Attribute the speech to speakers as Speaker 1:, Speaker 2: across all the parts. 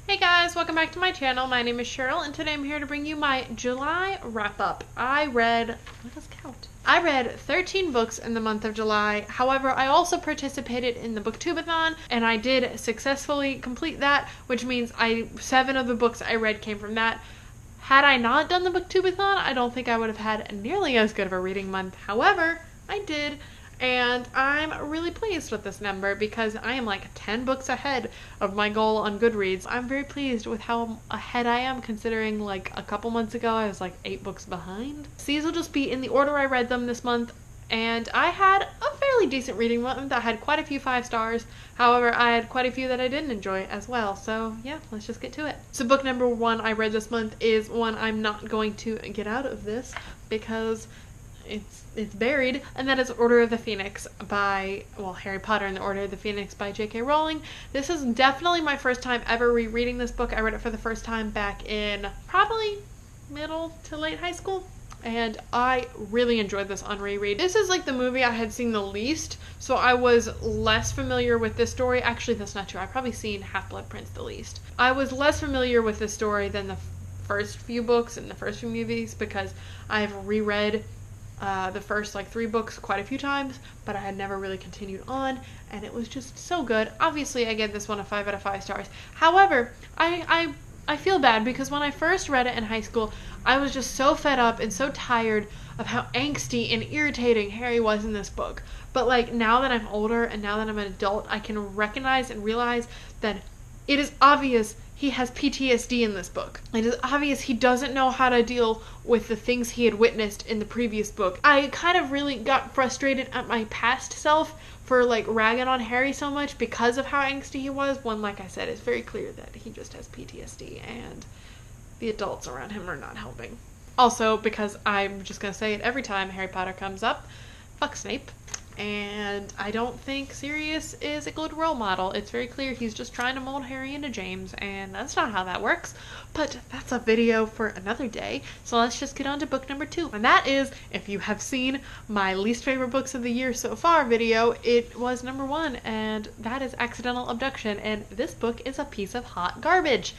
Speaker 1: Hey guys, welcome back to my channel. My name is Cheryl and today I'm here to bring you my July wrap up. I read 13 books in the month of July. However, I also participated in the booktubeathon and I did successfully complete that, which means 7 of the books I read came from that. Had I not done the booktubeathon, I don't think I would have had nearly as good of a reading month. However, I did. And I'm really pleased with this number because I am like 10 books ahead of my goal on Goodreads. I'm very pleased with how ahead I am considering like a couple months ago I was like 8 books behind. These will just be in the order I read them this month, and I had a fairly decent reading month. I had quite a few 5 stars. However, I had quite a few that I didn't enjoy as well. So yeah, let's just get to it. So book number 1 I read this month is one I'm not going to get out of this because it's buried, and that is Order of the Phoenix by, Harry Potter and the Order of the Phoenix by J.K. Rowling. This is definitely my first time ever rereading this book. I read it for the first time back in probably middle to late high school, and I really enjoyed this on reread. This is like the movie I had seen the least, so I was less familiar with this story. Actually, that's not true. I've probably seen Half-Blood Prince the least. I was less familiar with this story than the first few books and the first few movies because I've reread the first 3 books quite a few times, but I had never really continued on, and it was just so good. Obviously, I give this one a 5 out of 5 stars. However, I feel bad because when I first read it in high school, I was just so fed up and so tired of how angsty and irritating Harry was in this book. But now that I'm older and now that I'm an adult, I can recognize and realize that it is obvious he has PTSD in this book. It is obvious he doesn't know how to deal with the things he had witnessed in the previous book. I kind of really got frustrated at my past self for ragging on Harry so much because of how angsty he was, when, like I said, it's very clear that he just has PTSD and the adults around him are not helping. Also, because I'm just gonna say it every time Harry Potter comes up, fuck Snape. And I don't think Sirius is a good role model. It's very clear he's just trying to mold Harry into James, and that's not how that works. But that's a video for another day, so let's just get on to book number 2. And that is, if you have seen my least favorite books of the year so far video, it was number 1, and that is Accidental Abduction, and this book is a piece of hot garbage.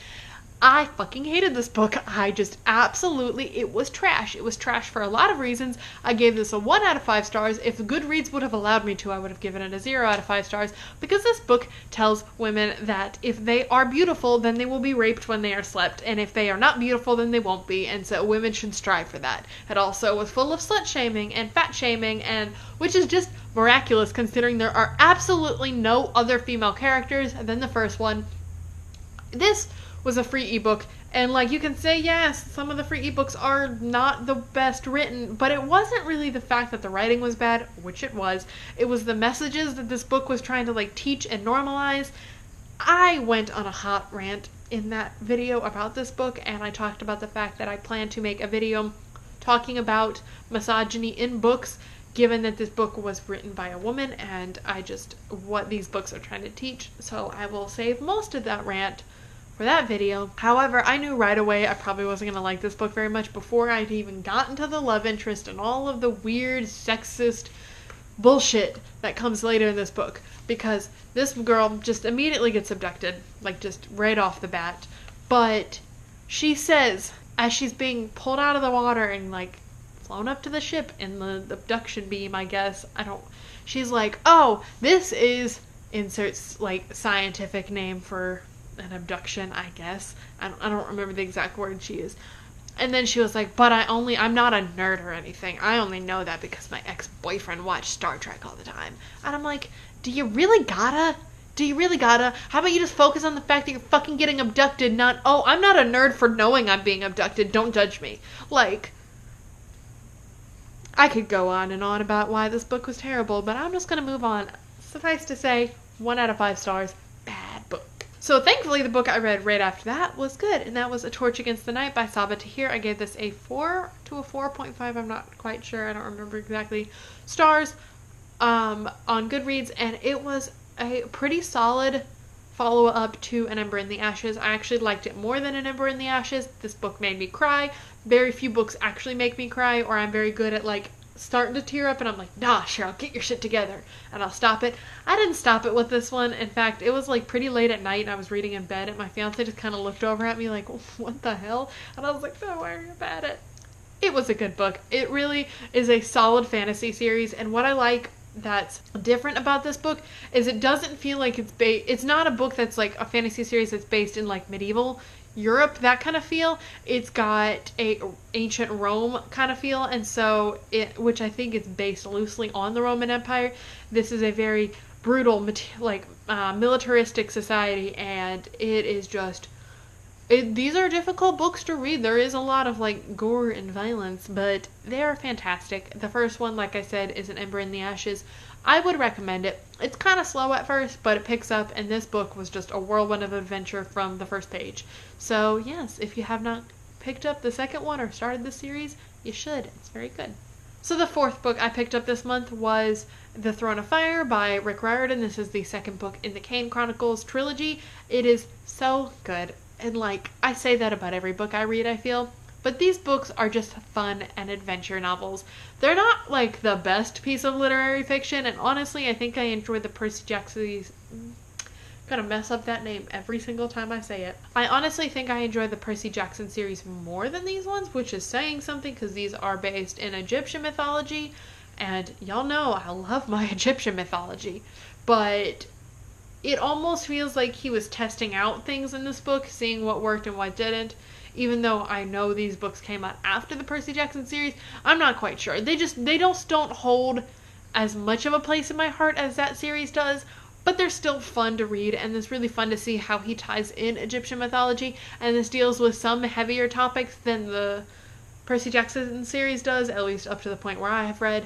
Speaker 1: I fucking hated this book. It was trash. It was trash for a lot of reasons. I gave this a 1 out of 5 stars. If Goodreads would have allowed me to, I would have given it a 0 out of 5 stars, because this book tells women that if they are beautiful, then they will be raped when they are slept, and if they are not beautiful, then they won't be, and so women should strive for that. It also was full of slut shaming and fat shaming, and which is just miraculous considering there are absolutely no other female characters than the first one. This was a free ebook, and you can say, yes, some of the free ebooks are not the best written, but it wasn't really the fact that the writing was bad, which it was the messages that this book was trying to teach and normalize. I went on a hot rant in that video about this book, and I talked about the fact that I plan to make a video talking about misogyny in books, given that this book was written by a woman, and what these books are trying to teach. So I will save most of that rant for that video. However, I knew right away I probably wasn't going to like this book very much before I'd even gotten to the love interest and all of the weird sexist bullshit that comes later in this book, because this girl just immediately gets abducted, just right off the bat. But she says, as she's being pulled out of the water and flown up to the ship in the abduction beam, I guess, she's like, oh, this is, inserts scientific name for an abduction, I guess. I don't remember the exact word she used. And then she was like, but I'm not a nerd or anything. I only know that because my ex-boyfriend watched Star Trek all the time. And I'm like, do you really gotta? How about you just focus on the fact that you're fucking getting abducted, not, oh, I'm not a nerd for knowing I'm being abducted, don't judge me. I could go on and on about why this book was terrible, but I'm just gonna move on. Suffice to say, 1 out of 5 stars, bad book. So thankfully the book I read right after that was good, and that was A Torch Against the Night by Saba Tahir. I gave this a 4 to a 4.5, I'm not quite sure, I don't remember exactly, stars on Goodreads, and it was a pretty solid follow-up to An Ember in the Ashes. I actually liked it more than An Ember in the Ashes. This book made me cry. Very few books actually make me cry, or I'm very good at starting to tear up and I'm like, nah, Cheryl, get your shit together. And I'll stop it. I didn't stop it with this one. In fact, it was like pretty late at night and I was reading in bed and my fiance just kind of looked over at me like, what the hell? And I was like, don't worry about it. It was a good book. It really is a solid fantasy series, and what I like that's different about this book is it doesn't feel like it's not a book that's like a fantasy series that's based in like medieval Europe, that kind of feel. It's got a ancient Rome kind of feel, and so which I think is based loosely on the Roman Empire. This is a very brutal militaristic society, and it is just these are difficult books to read. There is a lot of like gore and violence, but they are fantastic. The first one, like I said, is An Ember in the Ashes. I would recommend it. It's kind of slow at first, but it picks up, and this book was just a whirlwind of adventure from the first page. So yes, if you have not picked up the second one or started the series, you should. It's very good. So the fourth book I picked up this month was The Throne of Fire by Rick Riordan. This is the second book in the Kane Chronicles trilogy. It is so good. And like, I say that about every book I read, I feel. But these books are just fun and adventure novels. They're not like the best piece of literary fiction, and honestly, I think I enjoy the Percy Jackson's... Gonna mess up that name every single time I say it. I honestly think I enjoy the Percy Jackson series more than these ones, which is saying something because these are based in Egyptian mythology, and y'all know I love my Egyptian mythology. But it almost feels like he was testing out things in this book, seeing what worked and what didn't. Even though I know these books came out after the Percy Jackson series, I'm not quite sure. They don't hold as much of a place in my heart as that series does, but they're still fun to read, and it's really fun to see how he ties in Egyptian mythology, and this deals with some heavier topics than the Percy Jackson series does, at least up to the point where I have read.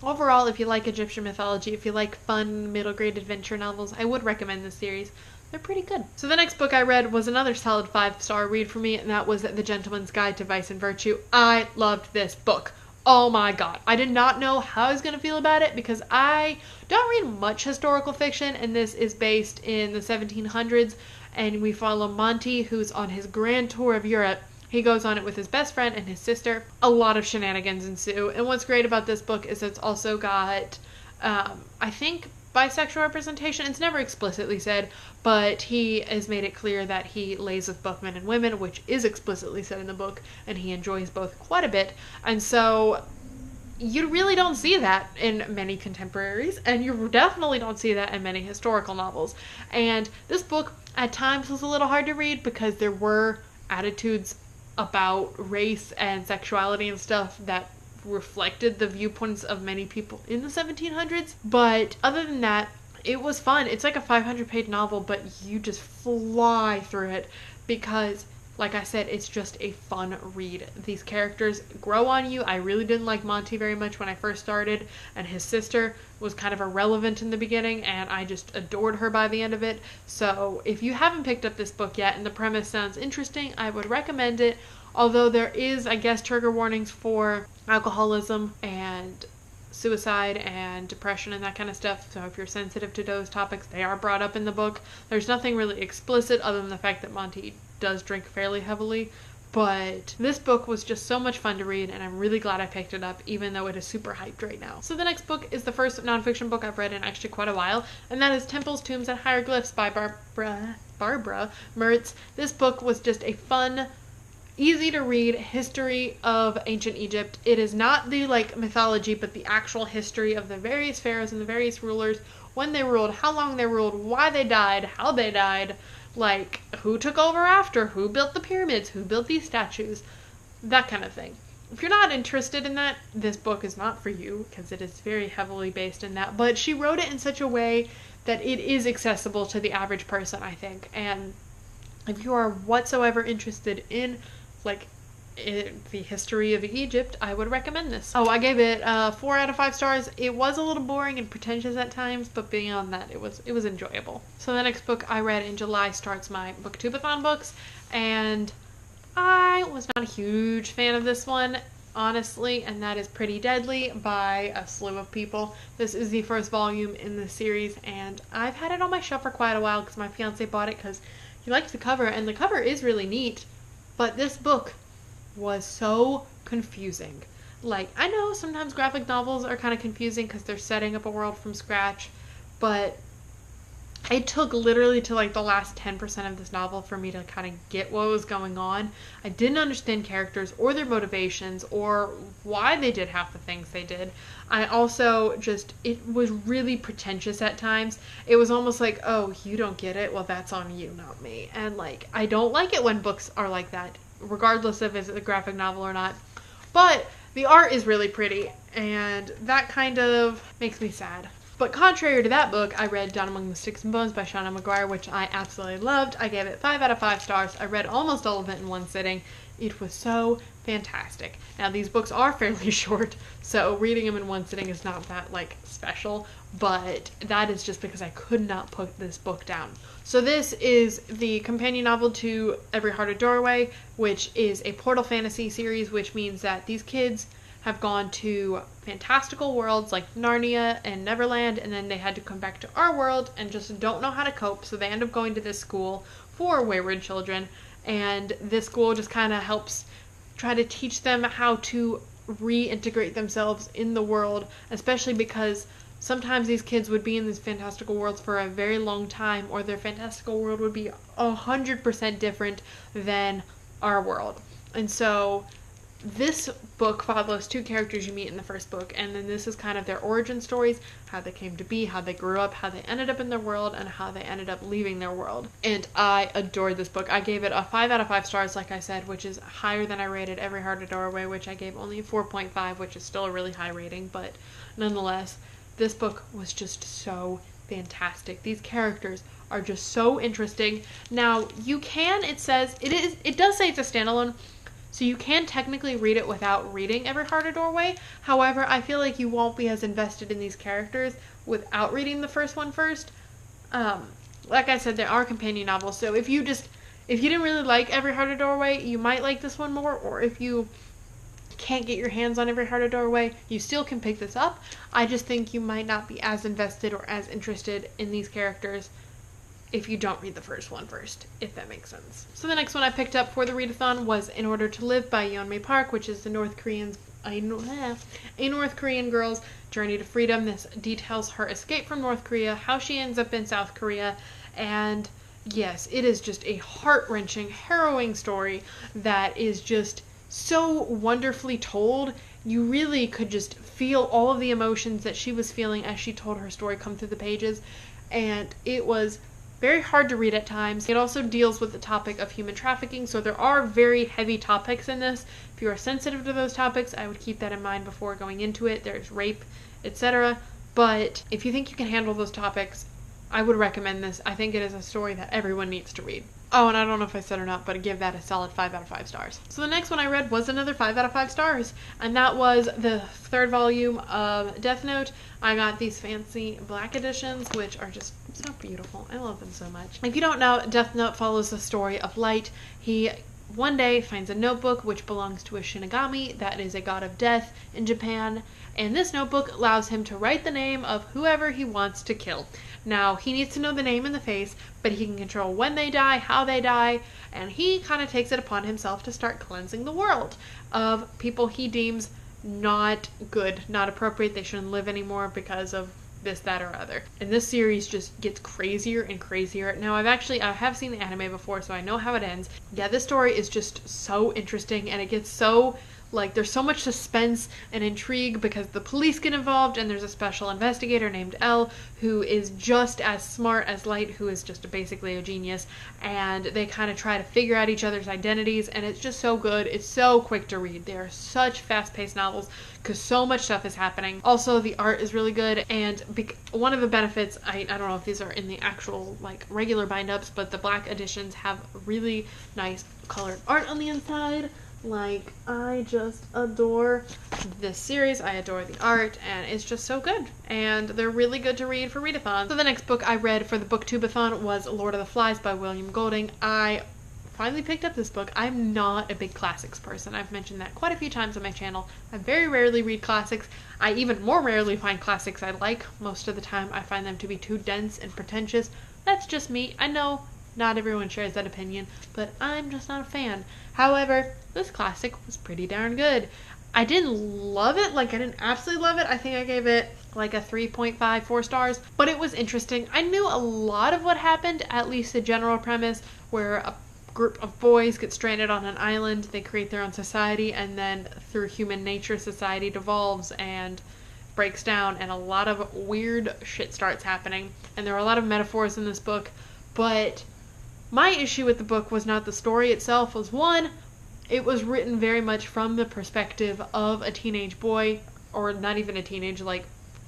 Speaker 1: Overall, if you like Egyptian mythology, if you like fun middle-grade adventure novels, I would recommend this series. They're pretty good. So the next book I read was another solid 5-star read for me, and that was The Gentleman's Guide to Vice and Virtue. I loved this book. Oh my god. I did not know how I was going to feel about it because I don't read much historical fiction, and this is based in the 1700s, and we follow Monty, who's on his grand tour of Europe. He goes on it with his best friend and his sister. A lot of shenanigans ensue, and what's great about this book is it's also got, I think, bisexual representation. It's never explicitly said, but he has made it clear that he lays with both men and women, which is explicitly said in the book, and he enjoys both quite a bit. And so you really don't see that in many contemporaries, and you definitely don't see that in many historical novels. And this book at times was a little hard to read because there were attitudes about race and sexuality and stuff that reflected the viewpoints of many people in the 1700s. But other than that, it was fun. It's like a 500-page novel, but you just fly through it because, like I said, it's just a fun read. These characters grow on you. I really didn't like Monty very much when I first started, and his sister was kind of irrelevant in the beginning, and I just adored her by the end of it. So if you haven't picked up this book yet and the premise sounds interesting, I would recommend it. Although there is, I guess, trigger warnings for alcoholism and suicide and depression and that kind of stuff. So if you're sensitive to those topics, they are brought up in the book. There's nothing really explicit other than the fact that Monty does drink fairly heavily. But this book was just so much fun to read, and I'm really glad I picked it up, even though it is super hyped right now. So the next book is the first nonfiction book I've read in actually quite a while, and that is Temples, Tombs, and Hieroglyphs by Barbara Mertz. This book was just a fun, easy to read history of ancient Egypt. It is not the mythology, but the actual history of the various pharaohs and the various rulers, when they ruled, how long they ruled, why they died, how they died, who took over after, who built the pyramids, who built these statues, that kind of thing. If you're not interested in that, this book is not for you, because it is very heavily based in that, but she wrote it in such a way that it is accessible to the average person, I think. And if you are whatsoever interested in the history of Egypt, I would recommend this. Oh, I gave it 4 out of 5 stars. It was a little boring and pretentious at times, but beyond that, it was enjoyable. So the next book I read in July starts my Booktubeathon books, and I was not a huge fan of this one, honestly, and that is Pretty Deadly by a slew of people. This is the first volume in the series, and I've had it on my shelf for quite a while because my fiance bought it because he liked the cover, and the cover is really neat. But this book was so confusing. Like, I know sometimes graphic novels are kind of confusing because they're setting up a world from scratch, but it took literally to like the last 10% of this novel for me to kind of get what was going on. I didn't understand characters or their motivations or why they did half the things they did. I also just, it was really pretentious at times. It was almost like, oh, you don't get it? Well, that's on you, not me. And like, I don't like it when books are like that, regardless of if it's a graphic novel or not. But the art is really pretty, and that kind of makes me sad. But contrary to that book, I read Down Among the Sticks and Bones by Shauna McGuire, which I absolutely loved. I gave it 5 out of 5 stars. I read almost all of it in one sitting. It was so fantastic. Now, these books are fairly short, so reading them in one sitting is not that, like, special, but that is just because I could not put this book down. So this is the companion novel to Every Heart a Doorway, which is a portal fantasy series, which means that these kids have gone to fantastical worlds like Narnia and Neverland, and then they had to come back to our world and just don't know how to cope, so they end up going to this school for wayward children, and this school just kind of helps try to teach them how to reintegrate themselves in the world, especially because sometimes these kids would be in these fantastical worlds for a very long time, or their fantastical world would be 100% different than our world. And so this book follows 2 characters you meet in the first book, and then this is kind of their origin stories, how they came to be, how they grew up, how they ended up in their world, and how they ended up leaving their world. And I adored this book. I gave it a 5 out of 5 stars, like I said, which is higher than I rated Every Heart a Doorway, which I gave only a 4.5, which is still a really high rating, but nonetheless, this book was just so fantastic. These characters are just so interesting. Now, you can, it does say it's a standalone, so you can technically read it without reading Every Heart a Doorway. However, I feel like you won't be as invested in these characters without reading the first one first. Like I said, there are companion novels, so if you didn't really like Every Heart a Doorway, you might like this one more, or if you can't get your hands on Every Heart a Doorway, you still can pick this up. I just think you might not be as invested or as interested in these characters if you don't read the first one first, if that makes sense. So the next one I picked up for the readathon was In Order to Live by Yeonmi Park, which is a North Korean girl's journey to freedom. This details her escape from North Korea, how she ends up in South Korea, and yes, it is just a heart-wrenching, harrowing story that is just so wonderfully told. You really could just feel all of the emotions that she was feeling as she told her story come through the pages, and it was very hard to read at times. It also deals with the topic of human trafficking, so there are very heavy topics in this. If you are sensitive to those topics, I would keep that in mind before going into it. There's rape, etc. But if you think you can handle those topics, I would recommend this. I think it is a story that everyone needs to read. Oh, and I don't know if I said or not, but I give that a solid 5 out of 5 stars. So the next one I read was another 5 out of 5 stars, and that was the 3rd volume of Death Note. I got these fancy black editions, which are just so beautiful. I love them so much. If you don't know, Death Note follows the story of Light. He one day finds a notebook which belongs to a Shinigami, that is a god of death in Japan, and this notebook allows him to write the name of whoever he wants to kill. Now, he needs to know the name and the face, but he can control when they die, how they die, and he kind of takes it upon himself to start cleansing the world of people he deems not good, not appropriate, they shouldn't live anymore because of this, that, or other. And this series just gets crazier and crazier. Now, I have seen the anime before, so I know how it ends. Yeah, this story is just so interesting, and it gets so, like, there's so much suspense and intrigue because the police get involved, and there's a special investigator named Elle who is just as smart as Light, who is just basically a genius, and they kind of try to figure out each other's identities, and it's just so good. It's so quick to read. They are such fast-paced novels because so much stuff is happening. Also, the art is really good, and one of the benefits, I don't know if these are in the actual, like, regular bind-ups, but the black editions have really nice colored art on the inside. Like, I just adore this series. I adore the art, and it's just so good. And they're really good to read for readathon. So the next book I read for the booktubeathon was Lord of the Flies by William Golding. I finally picked up this book. I'm not a big classics person. I've mentioned that quite a few times on my channel. I very rarely read classics. I even more rarely find classics I like. Most of the time I find them to be too dense and pretentious. That's just me. I know not everyone shares that opinion, but I'm just not a fan. However, this classic was pretty darn good. I didn't love it. Like, I didn't absolutely love it. I think I gave it like a 3.5, 4 stars. But it was interesting. I knew a lot of what happened, at least the general premise, where a group of boys get stranded on an island. They create their own society, and then through human nature, society devolves and breaks down, and a lot of weird shit starts happening. And there are a lot of metaphors in this book. But my issue with the book was not the story itself. Was one, it was written very much from the perspective of a teenage boy, or not even a teenage, like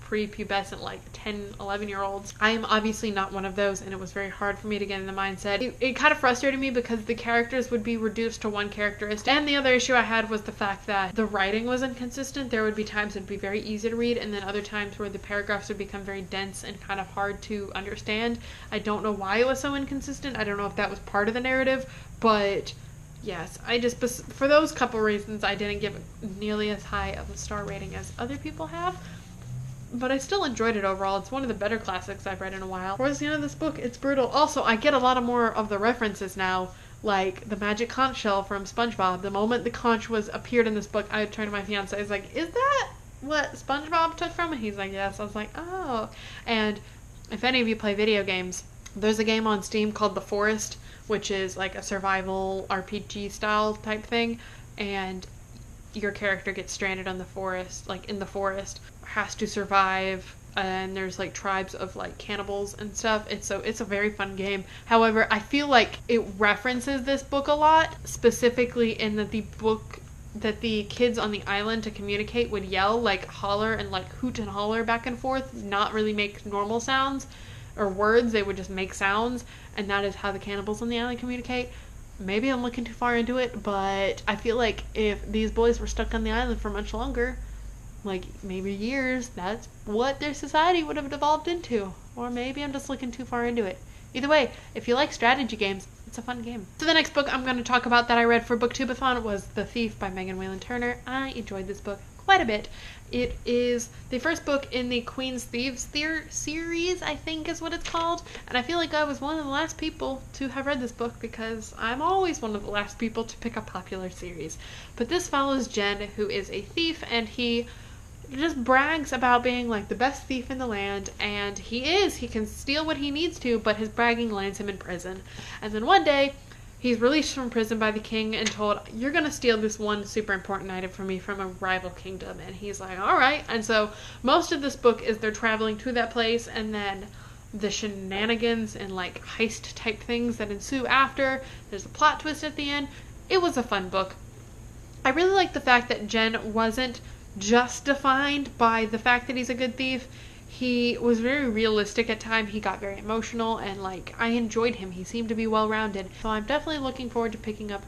Speaker 1: prepubescent, like 10, 11-year-olds. I am obviously not one of those, and it was very hard for me to get in the mindset. It kind of frustrated me because the characters would be reduced to one characteristic. And the other issue I had was the fact that the writing was inconsistent. There would be times it'd be very easy to read, and then other times where the paragraphs would become very dense and kind of hard to understand. I don't know why it was so inconsistent. I don't know if that was part of the narrative, but yes, for those couple reasons, I didn't give it nearly as high of a star rating as other people have. But I still enjoyed it overall. It's one of the better classics I've read in a while. Towards the end of this book, it's brutal. Also, I get a lot of more of the references now, like the magic conch shell from SpongeBob. The moment the conch appeared in this book, I would turn to my fiance. I was like, is that what SpongeBob took from it? He's like, yes. I was like, oh. And if any of you play video games, there's a game on Steam called The Forest, which is like a survival RPG style type thing. And your character gets stranded on the forest, like in the forest, has to survive, and there's like tribes of like cannibals and stuff. It's a very fun game. However, I feel like it references this book a lot, specifically in that the kids on the island to communicate would yell, like holler and like hoot and holler back and forth, not really make normal sounds or words. They would just make sounds, and that is how the cannibals on the island communicate. Maybe I'm looking too far into it, but I feel like if these boys were stuck on the island for much longer, like maybe years, that's what their society would have devolved into. Or maybe I'm just looking too far into it. Either way, if you like strategy games, it's a fun game. So the next book I'm going to talk about that I read for Booktubeathon was The Thief by Megan Whalen Turner. I enjoyed this book quite a bit. It is the first book in the Queen's Thieves series, I think is what it's called. And I feel like I was one of the last people to have read this book because I'm always one of the last people to pick a popular series. But this follows Jen, who is a thief, and he just brags about being like the best thief in the land, and he can steal what he needs to, but his bragging lands him in prison. And then one day he's released from prison by the king and told, you're gonna steal this one super important item for me from a rival kingdom. And he's like, all right. And so most of this book is they're traveling to that place, and then the shenanigans and like heist type things that ensue after. There's a plot twist at the end. It was a fun book. I really like the fact that Jen wasn't just defined by the fact that he's a good thief. He was very realistic at times. He got very emotional, and like I enjoyed him. He seemed to be well-rounded. So I'm definitely looking forward to picking up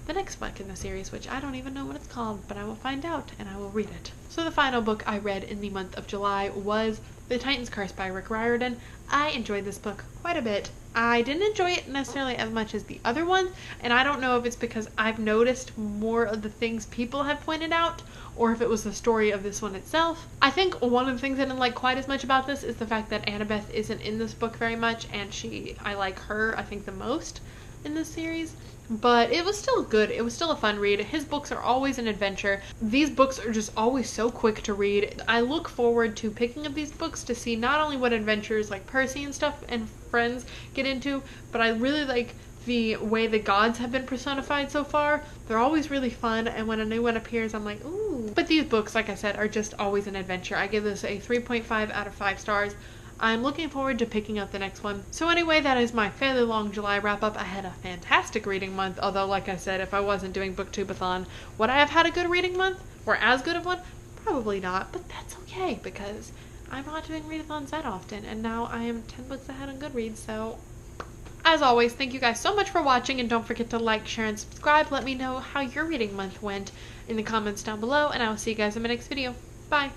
Speaker 1: the next book in the series, which I don't even know what it's called, but I will find out and I will read it. So the final book I read in the month of July was The Titan's Curse by Rick Riordan. I enjoyed this book quite a bit. I didn't enjoy it necessarily as much as the other one, and I don't know if it's because I've noticed more of the things people have pointed out, or if it was the story of this one itself. I think one of the things I didn't like quite as much about this is the fact that Annabeth isn't in this book very much, and I like her, I think, the most in this series. But it was still good. It was still a fun read. His books are always an adventure. These books are just always so quick to read. I look forward to picking up these books to see not only what adventures like Percy and stuff and friends get into, but I really like the way the gods have been personified so far. They're always really fun, and when a new one appears, I'm like, ooh. But these books, like I said, are just always an adventure. I give this a 3.5 out of 5 stars. I'm looking forward to picking up the next one. So anyway, that is my fairly long July wrap-up. I had a fantastic reading month, although like I said, if I wasn't doing Booktubeathon, would I have had a good reading month? Or as good of one? Probably not, but that's okay, because I'm not doing readathons that often, and now I am 10 books ahead on Goodreads, so as always, thank you guys so much for watching, and don't forget to like, share, and subscribe. Let me know how your reading month went in the comments down below, and I will see you guys in my next video. Bye!